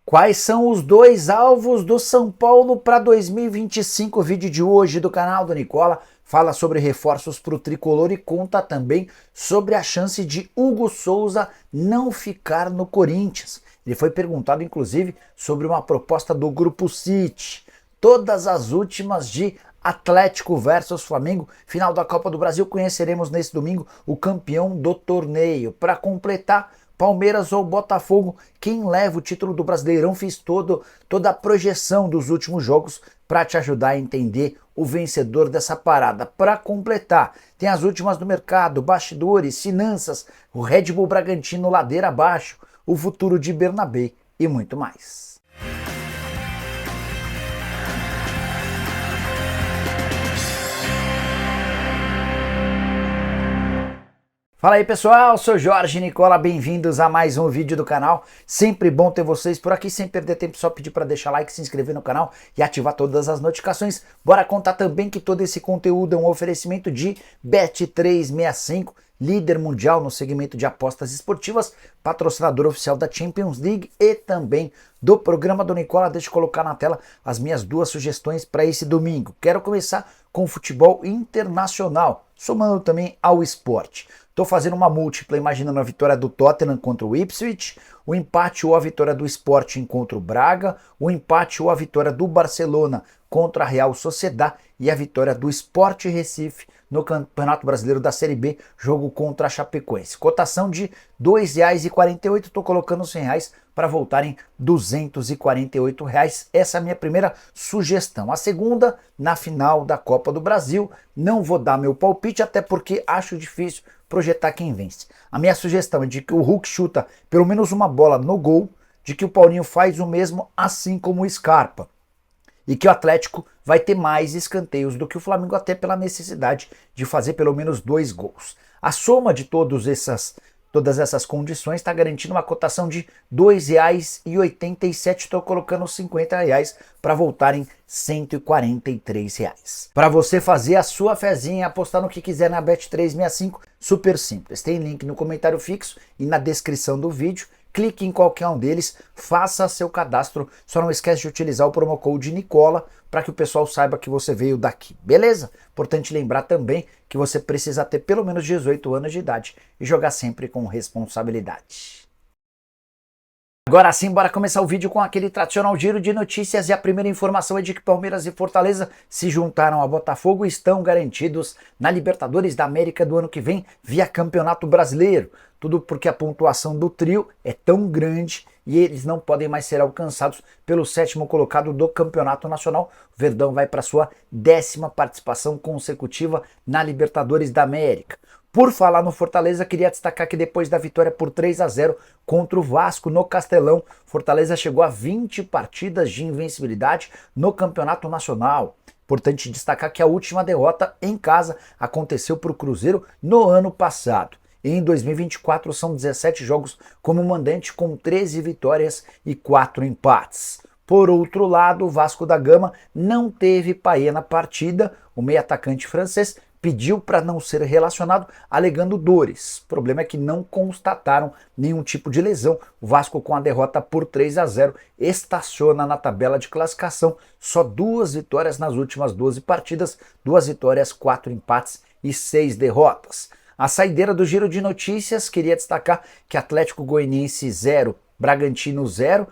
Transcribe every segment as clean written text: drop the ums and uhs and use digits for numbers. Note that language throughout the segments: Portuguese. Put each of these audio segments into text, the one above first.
Quais são os dois alvos do São Paulo para 2025? O vídeo de hoje do canal do Nicola fala sobre reforços para o tricolor e conta também sobre a chance de Hugo Souza não ficar no Corinthians. Ele foi perguntado inclusive sobre uma proposta do Grupo City. Todas as últimas de Atlético versus Flamengo, final da Copa do Brasil, conheceremos nesse domingo o campeão do torneio. Para completar, Palmeiras ou Botafogo, quem leva o título do Brasileirão? Fiz toda a projeção dos últimos jogos para te ajudar a entender o vencedor dessa parada. Para completar, tem as últimas do mercado, bastidores, finanças, o Red Bull Bragantino ladeira abaixo, o futuro de Bernabé e muito mais. Fala aí pessoal, sou Jorge Nicola, bem-vindos a mais um vídeo do canal. Sempre bom ter vocês por aqui, sem perder tempo, só pedir para deixar like, se inscrever no canal e ativar todas as notificações. Bora contar também que todo esse conteúdo é um oferecimento de Bet365, líder mundial no segmento de apostas esportivas, patrocinador oficial da Champions League e também do programa do Nicola. Deixa eu colocar na tela as minhas duas sugestões para esse domingo. Quero começar com o futebol internacional, somando também ao esporte. Estou fazendo uma múltipla, imaginando a vitória do Tottenham contra o Ipswich, o empate ou a vitória do Sporting contra o Braga, o empate ou a vitória do Barcelona contra a Real Sociedad e a vitória do Sport Recife no Campeonato Brasileiro da Série B, jogo contra a Chapecoense. Cotação de R$ 2,48, estou colocando R$100 para voltarem R$ 248. Essa é a minha primeira sugestão. A segunda, na final da Copa do Brasil, não vou dar meu palpite, até porque acho difícil projetar quem vence. A minha sugestão é de que o Hulk chuta pelo menos uma bola no gol, de que o Paulinho faz o mesmo, assim como o Scarpa, e que o Atlético vai ter mais escanteios do que o Flamengo, até pela necessidade de fazer pelo menos 2 gols. A soma de todas essas condições está garantindo uma cotação de R$ 2,87. Estou colocando R$ 50 para voltarem R$ 143. Para você fazer a sua fezinha e apostar no que quiser na Bet365, super simples. Tem link no comentário fixo e na descrição do vídeo. Clique em qualquer um deles, faça seu cadastro, só não esquece de utilizar o promo code Nicola para que o pessoal saiba que você veio daqui, beleza? Importante lembrar também que você precisa ter pelo menos 18 anos de idade e jogar sempre com responsabilidade. Agora sim, bora começar o vídeo com aquele tradicional giro de notícias, e a primeira informação é de que Palmeiras e Fortaleza se juntaram a Botafogo e estão garantidos na Libertadores da América do ano que vem via Campeonato Brasileiro. Tudo porque a pontuação do trio é tão grande e eles não podem mais ser alcançados pelo 7º colocado do Campeonato Nacional. O Verdão vai para sua 10ª participação consecutiva na Libertadores da América. Por falar no Fortaleza, queria destacar que depois da vitória por 3-0 contra o Vasco no Castelão, Fortaleza chegou a 20 partidas de invencibilidade no Campeonato Nacional. Importante destacar que a última derrota em casa aconteceu para o Cruzeiro no ano passado. Em 2024 são 17 jogos como mandante, com 13 vitórias e 4 empates. Por outro lado, o Vasco da Gama não teve Payet na partida. O meio-atacante francês pediu para não ser relacionado, alegando dores. O problema é que não constataram nenhum tipo de lesão. O Vasco, com a derrota por 3-0, estaciona na tabela de classificação. Só 2 vitórias nas últimas 12 partidas, 2 vitórias, 4 empates e 6 derrotas. A saideira do giro de notícias, queria destacar que Atlético Goianiense 0, Bragantino 0,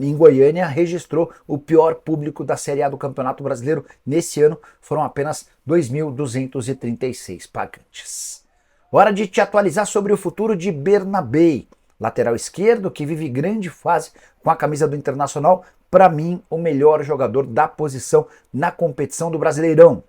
em Goiânia, registrou o pior público da Série A do Campeonato Brasileiro nesse ano. Foram apenas 2.236 pagantes. Hora de te atualizar sobre o futuro de Bernabé, lateral esquerdo que vive grande fase com a camisa do Internacional. Para mim, o melhor jogador da posição na competição do Brasileirão.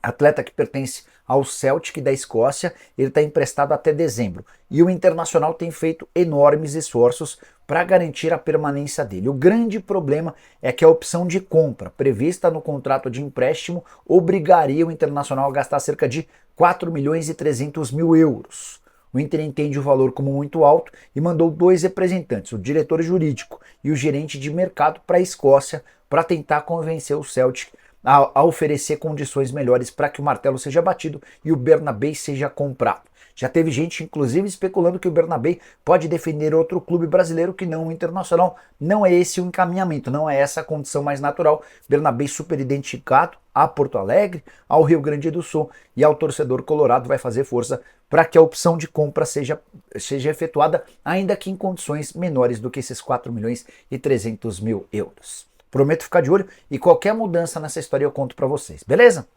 Atleta que pertence ao Celtic da Escócia, ele está emprestado até dezembro. E o Internacional tem feito enormes esforços para garantir a permanência dele. O grande problema é que a opção de compra prevista no contrato de empréstimo obrigaria o Internacional a gastar cerca de 4.300.000 euros. O Inter entende o valor como muito alto e mandou 2 representantes, o diretor jurídico e o gerente de mercado, para a Escócia para tentar convencer o Celtic a oferecer condições melhores para que o martelo seja batido e o Bernabé seja comprado. Já teve gente, inclusive, especulando que o Bernabéu pode defender outro clube brasileiro que não o Internacional. Não é esse o encaminhamento, não é essa a condição mais natural. Bernabéu super identificado a Porto Alegre, ao Rio Grande do Sul, e ao torcedor colorado vai fazer força para que a opção de compra seja efetuada, ainda que em condições menores do que esses 4 milhões e 300 mil euros. Prometo ficar de olho e qualquer mudança nessa história eu conto para vocês, beleza?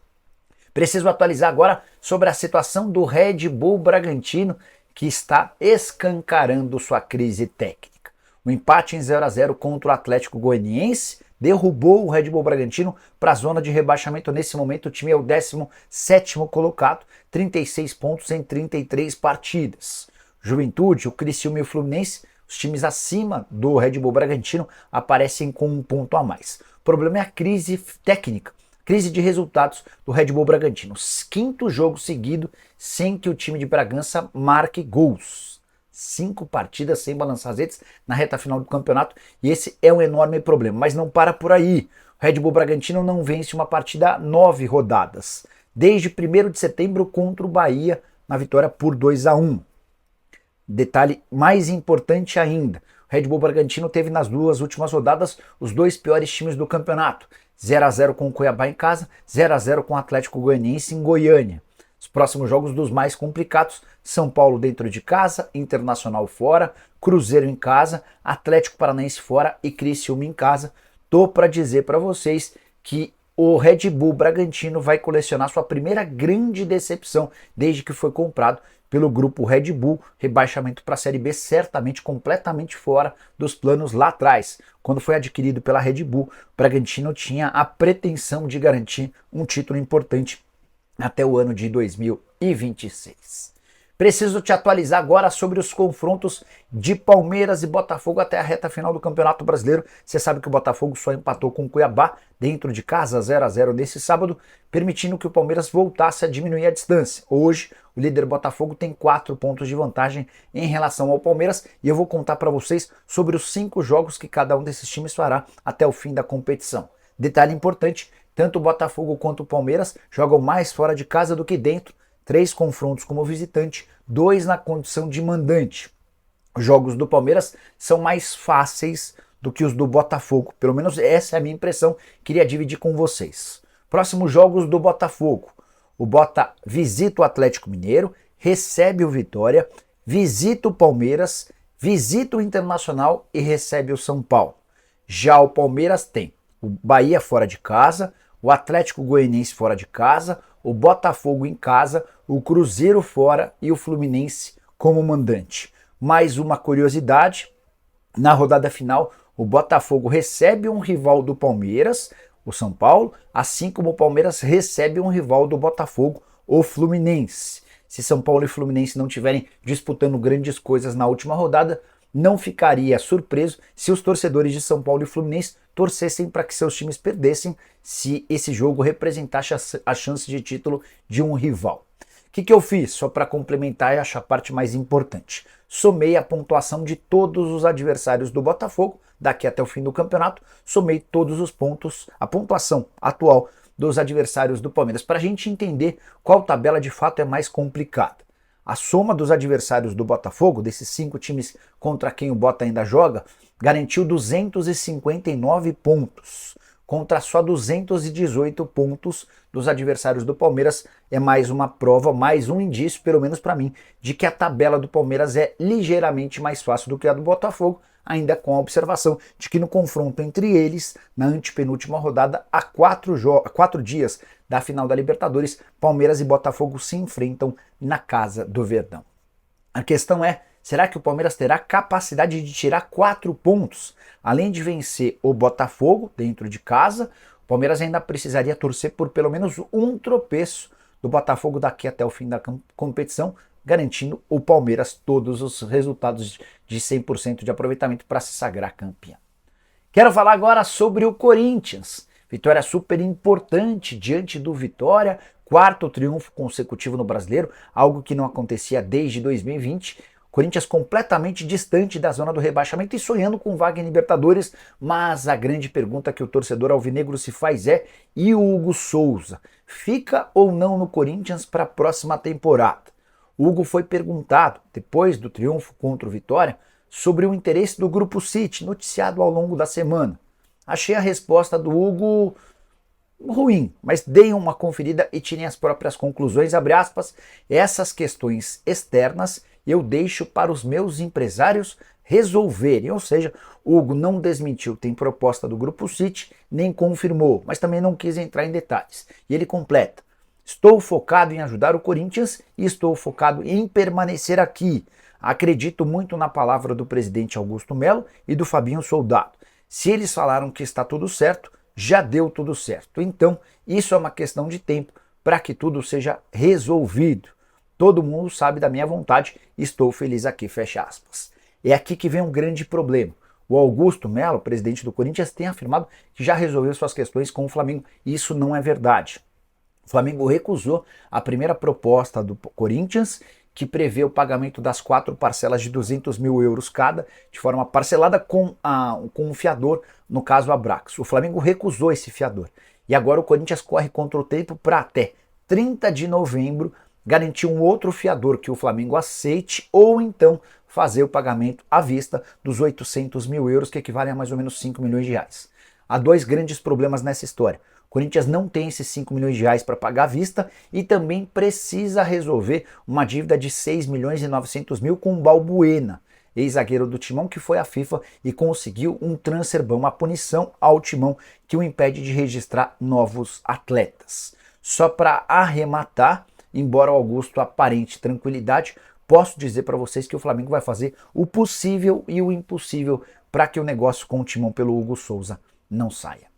Preciso atualizar agora sobre a situação do Red Bull Bragantino, que está escancarando sua crise técnica. O empate em 0-0 contra o Atlético Goianiense derrubou o Red Bull Bragantino para a zona de rebaixamento. Nesse momento o time é o 17º colocado, 36 pontos em 33 partidas. Juventude, o Criciúma e o Fluminense, os times acima do Red Bull Bragantino, aparecem com um ponto a mais. O problema é a crise técnica, crise de resultados do Red Bull Bragantino. 5º jogo seguido sem que o time de Bragança marque gols. 5 partidas sem balançar as redes na reta final do campeonato, e esse é um enorme problema. Mas não para por aí. O Red Bull Bragantino não vence uma partida há 9 rodadas, desde 1º de setembro contra o Bahia, na vitória por 2-1. Detalhe mais importante ainda, o Red Bull Bragantino teve nas 2 últimas rodadas os 2 piores times do campeonato. 0-0 com o Cuiabá em casa, 0-0 com o Atlético Goianiense em Goiânia. Os próximos jogos dos mais complicados: São Paulo dentro de casa, Internacional fora, Cruzeiro em casa, Atlético Paranaense fora e Criciúma em casa. Tô para dizer para vocês que o Red Bull Bragantino vai colecionar sua primeira grande decepção desde que foi comprado pelo grupo Red Bull. Rebaixamento para a Série B, certamente completamente fora dos planos lá atrás. Quando foi adquirido pela Red Bull, o Bragantino tinha a pretensão de garantir um título importante até o ano de 2026. Preciso te atualizar agora sobre os confrontos de Palmeiras e Botafogo até a reta final do Campeonato Brasileiro. Você sabe que o Botafogo só empatou com o Cuiabá dentro de casa, 0-0 nesse sábado, permitindo que o Palmeiras voltasse a diminuir a distância. Hoje, o líder Botafogo tem 4 pontos de vantagem em relação ao Palmeiras, e eu vou contar para vocês sobre os 5 jogos que cada um desses times fará até o fim da competição. Detalhe importante: tanto o Botafogo quanto o Palmeiras jogam mais fora de casa do que dentro. 3 confrontos como visitante, 2 na condição de mandante. Os jogos do Palmeiras são mais fáceis do que os do Botafogo, pelo menos essa é a minha impressão, queria dividir com vocês. Próximos jogos do Botafogo: o Bota visita o Atlético Mineiro, recebe o Vitória, visita o Palmeiras, visita o Internacional e recebe o São Paulo. Já o Palmeiras tem o Bahia fora de casa, o Atlético Goianiense fora de casa, o Botafogo em casa, o Cruzeiro fora e o Fluminense como mandante. Mais uma curiosidade: na rodada final, o Botafogo recebe um rival do Palmeiras, o São Paulo, assim como o Palmeiras recebe um rival do Botafogo, o Fluminense. Se São Paulo e Fluminense não estiverem disputando grandes coisas na última rodada, não ficaria surpreso se os torcedores de São Paulo e Fluminense torcessem para que seus times perdessem, se esse jogo representasse a chance de título de um rival. O que eu fiz? Só para complementar e achar a parte mais importante. Somei a pontuação de todos os adversários do Botafogo, daqui até o fim do campeonato, somei todos os pontos, a pontuação atual dos adversários do Palmeiras, para a gente entender qual tabela de fato é mais complicada. A soma dos adversários do Botafogo, desses 5 times contra quem o Bota ainda joga, garantiu 259 pontos, contra só 218 pontos dos adversários do Palmeiras. É mais uma prova, mais um indício, pelo menos para mim, de que a tabela do Palmeiras é ligeiramente mais fácil do que a do Botafogo, ainda com a observação de que no confronto entre eles, na antepenúltima rodada, há 4 dias da final da Libertadores, Palmeiras e Botafogo se enfrentam na Casa do Verdão. A questão é: será que o Palmeiras terá capacidade de tirar 4 pontos? Além de vencer o Botafogo dentro de casa, o Palmeiras ainda precisaria torcer por pelo menos um tropeço do Botafogo daqui até o fim da competição, garantindo o Palmeiras todos os resultados de 100% de aproveitamento para se sagrar campeão. Quero falar agora sobre o Corinthians. Vitória super importante diante do Vitória, 4º triunfo consecutivo no Brasileiro, algo que não acontecia desde 2020. Corinthians completamente distante da zona do rebaixamento e sonhando com vaga em Libertadores, mas a grande pergunta que o torcedor alvinegro se faz é: e o Hugo Souza? Fica ou não no Corinthians para a próxima temporada? O Hugo foi perguntado, depois do triunfo contra o Vitória, sobre o interesse do Grupo City, noticiado ao longo da semana. Achei a resposta do Hugo ruim, mas deem uma conferida e tirem as próprias conclusões, abre aspas, essas questões externas eu deixo para os meus empresários resolverem, ou seja, o Hugo não desmentiu, tem proposta do Grupo City, nem confirmou, mas também não quis entrar em detalhes. E ele completa, estou focado em ajudar o Corinthians e estou focado em permanecer aqui. Acredito muito na palavra do presidente Augusto Melo e do Fabinho Soldado. Se eles falaram que está tudo certo, já deu tudo certo. Então, isso é uma questão de tempo para que tudo seja resolvido. Todo mundo sabe da minha vontade, estou feliz aqui, fecha aspas. É aqui que vem um grande problema. O Augusto Melo, presidente do Corinthians, tem afirmado que já resolveu suas questões com o Flamengo. Isso não é verdade. O Flamengo recusou a primeira proposta do Corinthians, que prevê o pagamento das 4 parcelas de 200 mil euros cada, de forma parcelada com um fiador, no caso a Brax. O Flamengo recusou esse fiador. E agora o Corinthians corre contra o tempo para até 30 de novembro garantir um outro fiador que o Flamengo aceite ou então fazer o pagamento à vista dos 800 mil euros, que equivalem a mais ou menos 5 milhões de reais. Há dois grandes problemas nessa história. O Corinthians não tem esses 5 milhões de reais para pagar à vista e também precisa resolver uma dívida de 6 milhões e 900 mil com o Balbuena, ex-zagueiro do Timão, que foi à FIFA e conseguiu um transfer ban, uma punição ao Timão que o impede de registrar novos atletas. Só para arrematar, embora o Augusto aparente tranquilidade, posso dizer para vocês que o Flamengo vai fazer o possível e o impossível para que o negócio com o Timão pelo Hugo Souza não saia.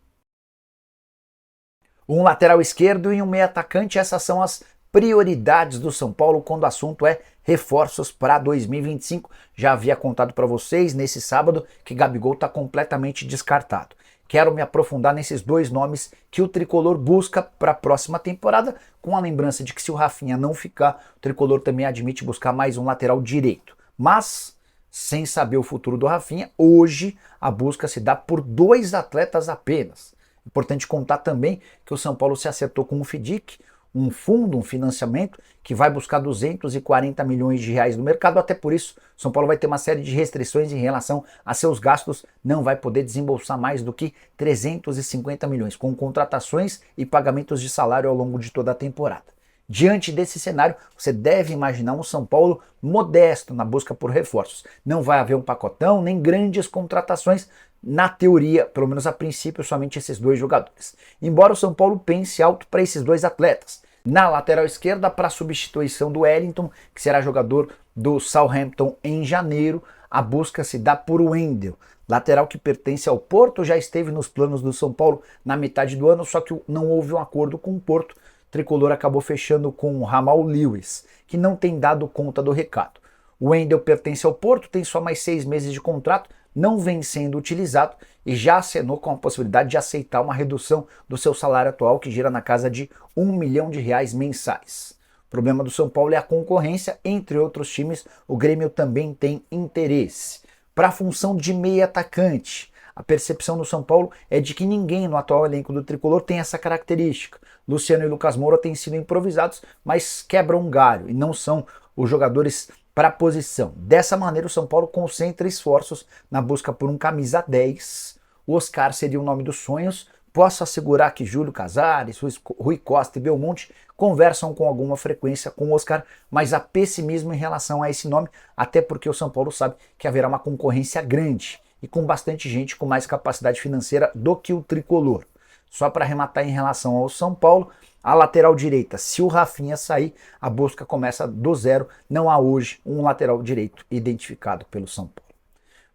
Um lateral esquerdo e um meio atacante, essas são as prioridades do São Paulo quando o assunto é reforços para 2025. Já havia contado para vocês nesse sábado que Gabigol está completamente descartado. Quero me aprofundar nesses dois nomes que o Tricolor busca para a próxima temporada, com a lembrança de que se o Rafinha não ficar, o Tricolor também admite buscar mais um lateral direito. Mas, sem saber o futuro do Rafinha, hoje a busca se dá por 2 atletas apenas. Importante contar também que o São Paulo se acertou com o FIDIC, um fundo, um financiamento que vai buscar 240 milhões de reais no mercado. Até por isso, São Paulo vai ter uma série de restrições em relação a seus gastos, não vai poder desembolsar mais do que 350 milhões, com contratações e pagamentos de salário ao longo de toda a temporada. Diante desse cenário, você deve imaginar um São Paulo modesto na busca por reforços. Não vai haver um pacotão, nem grandes contratações, na teoria, pelo menos a princípio, somente esses 2 jogadores. Embora o São Paulo pense alto para esses 2 atletas. Na lateral esquerda, para a substituição do Wellington, que será jogador do Southampton em janeiro, a busca se dá por Wendel. Lateral que pertence ao Porto, já esteve nos planos do São Paulo na metade do ano, só que não houve um acordo com o Porto. O Tricolor acabou fechando com o Jamal Lewis, que não tem dado conta do recado. O Wendel pertence ao Porto, tem só mais 6 meses de contrato, não vem sendo utilizado e já acenou com a possibilidade de aceitar uma redução do seu salário atual, que gira na casa de 1 milhão de reais mensais. O problema do São Paulo é a concorrência, entre outros times, o Grêmio também tem interesse. Para a função de meia atacante, a percepção do São Paulo é de que ninguém no atual elenco do Tricolor tem essa característica. Luciano e Lucas Moura têm sido improvisados, mas quebram um galho e não são os jogadores para a posição. Dessa maneira, o São Paulo concentra esforços na busca por um camisa 10. O Oscar seria o nome dos sonhos. Posso assegurar que Júlio Casares, Rui Costa e Belmonte conversam com alguma frequência com o Oscar, mas há pessimismo em relação a esse nome, até porque o São Paulo sabe que haverá uma concorrência grande e com bastante gente com mais capacidade financeira do que o Tricolor. Só para arrematar em relação ao São Paulo, a lateral direita, se o Rafinha sair, a busca começa do zero. Não há hoje um lateral direito identificado pelo São Paulo.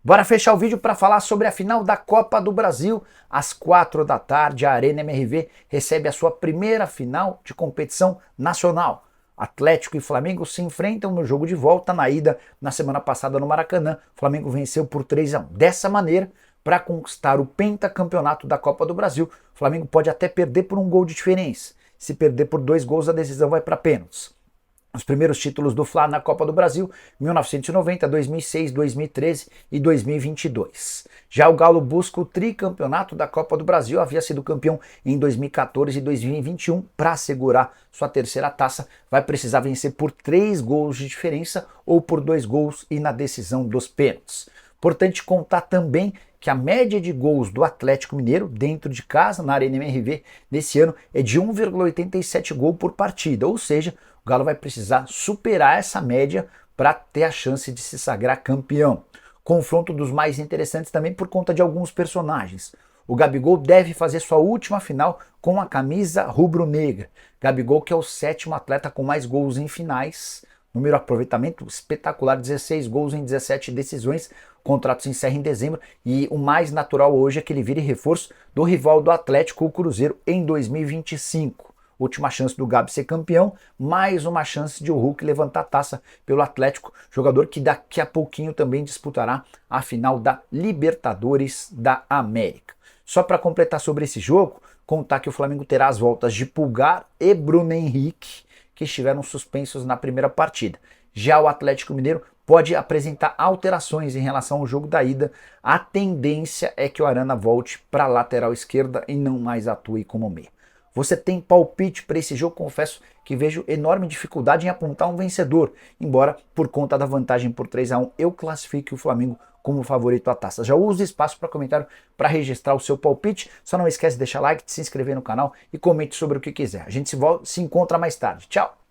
Bora fechar o vídeo para falar sobre a final da Copa do Brasil. Às 4 da tarde, a Arena MRV recebe a sua primeira final de competição nacional. Atlético e Flamengo se enfrentam no jogo de volta. Na ida, na semana passada no Maracanã, o Flamengo venceu por 3-1. Dessa maneira, para conquistar o pentacampeonato da Copa do Brasil, o Flamengo pode até perder por um gol de diferença. Se perder por 2 gols, a decisão vai para pênaltis. Os primeiros títulos do Fla na Copa do Brasil, 1990, 2006, 2013 e 2022. Já o Galo busca o tricampeonato da Copa do Brasil, havia sido campeão em 2014 e 2021. Para assegurar sua terceira taça, vai precisar vencer por 3 gols de diferença ou por 2 gols e na decisão dos pênaltis. Importante contar também que a média de gols do Atlético Mineiro dentro de casa, na Arena MRV, desse ano é de 1,87 gol por partida, ou seja, o Galo vai precisar superar essa média para ter a chance de se sagrar campeão. Confronto dos mais interessantes também por conta de alguns personagens. O Gabigol deve fazer sua última final com a camisa rubro-negra. Gabigol, que é o 7º atleta com mais gols em finais, número de aproveitamento espetacular, 16 gols em 17 decisões. O contrato se encerra em dezembro e o mais natural hoje é que ele vire reforço do rival do Atlético, o Cruzeiro, em 2025. Última chance do Gabi ser campeão, mais uma chance de o Hulk levantar a taça pelo Atlético, jogador que daqui a pouquinho também disputará a final da Libertadores da América. Só para completar sobre esse jogo, contar que o Flamengo terá as voltas de Pulgar e Bruno Henrique, que estiveram suspensos na primeira partida. Já o Atlético Mineiro pode apresentar alterações em relação ao jogo da ida. A tendência é que o Arana volte para a lateral esquerda e não mais atue como meia. Você tem palpite para esse jogo? Confesso que vejo enorme dificuldade em apontar um vencedor, embora por conta da vantagem por 3-1 eu classifique o Flamengo como favorito à taça. Já uso o espaço para comentário para registrar o seu palpite. Só não esquece de deixar like, de se inscrever no canal e comente sobre o que quiser. A gente se encontra mais tarde. Tchau!